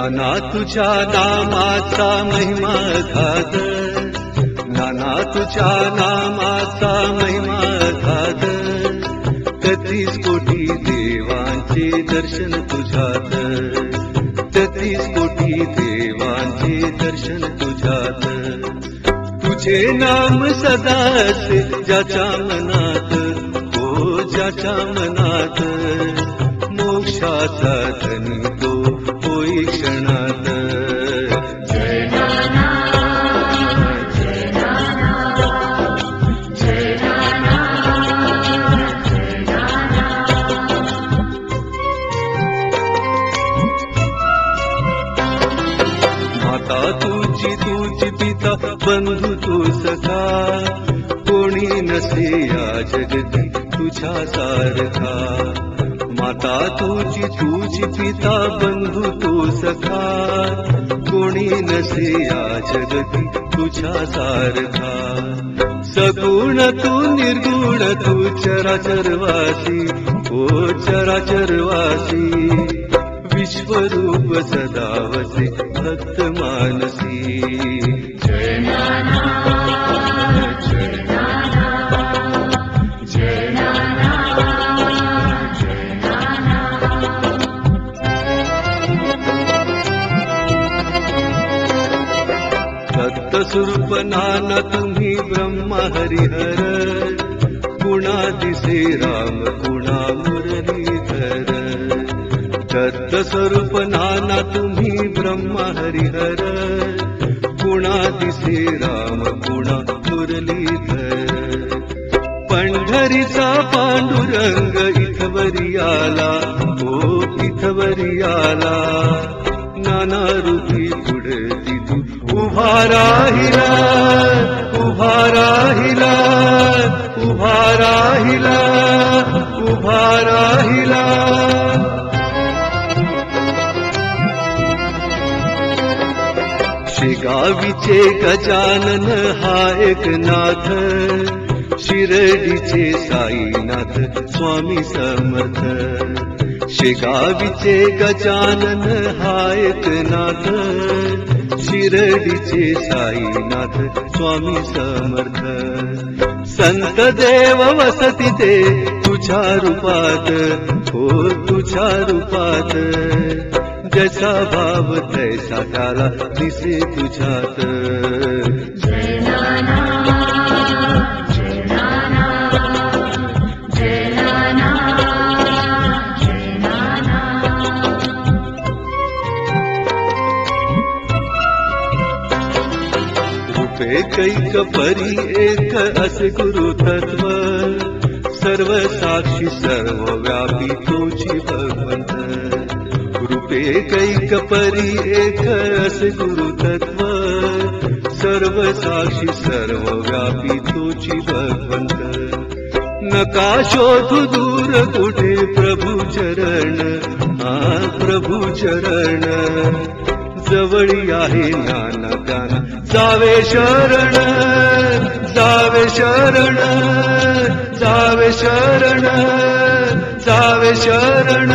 नाना तुझ्या नामाचा महिमा गाद, नाना तुझ्या नामाचा महिमा गाद, 33 कोटी देवांचे दर्शन तुझ्यात, 33 कोटी देवांचे दर्शन तुझ्यात. तुझे नाम सदाच ज्याच्या मनात, हो ज्याच्या मनात, मोक्षाचा धनी तो होई क्षणात. जय नाना, जय नाना, जय नाना, जय नाना. माता तुझी तुझी पिता बंधू तू सखा, कोणी नसे या जगती तुझ्या सारखा. माता तुझी तुझी पिता बंधू तू सखा, कोणी नसे या जगती तुझ्या सारखा. सगुण तू निर्गुण तू चराचरवासी, ओ चराचरवासी, विश्वरूप सदा वसे भक्त मानसी. जय नाना, जय नाना, जय नाना, जय नाना. दत्त स्वरूप नाना तुम्ही ब्रह्मा हरिहर, गुणा दिसे राम गुणा मुरलीधर. दत्त स्वरूप नाना तुम्ही ब्रह्मा हरिहर, गुणा दिसे राम गुणा मुरलीधर. पंढरीचा पांडुरंग इथवरी आला, ओ इथवरी आला. नाना रूपी पुढे तू उभा राहिला, उभा राहिला, उभा राहिला, उभा राहिला. शेगावीचे गजानन हा एक नाथ, शिर्डीचे साईनाथ स्वामी समर्थ. शेगावीचे गजानन हा एक नाथ, शिर्डीचे साईनाथ स्वामी समर्थ. संत देव वसती ते तुझ्या रूपात, हो तुझ्या रूपात. जैसा भाव तैसा त्याला दिसे तुझ्यात. जय नाना, जय नाना, जय नाना, जय नाना. रूपे कैक परी एक असे गुरु तत्व, सर्व साक्षी सर्व व्यापी तुझी भगवंत. रूपे कैक परी एक असे गुरु तत्व, सर्व साक्षी सर्व व्यापी तुझी भगवंत. नका शोधू दूर कुठे प्रभू चरण, हा प्रभू चरण. जवळी आहे ज्ञान ज्ञान जावे शरण, जावे शरण, जावे शरण, जावे शरण.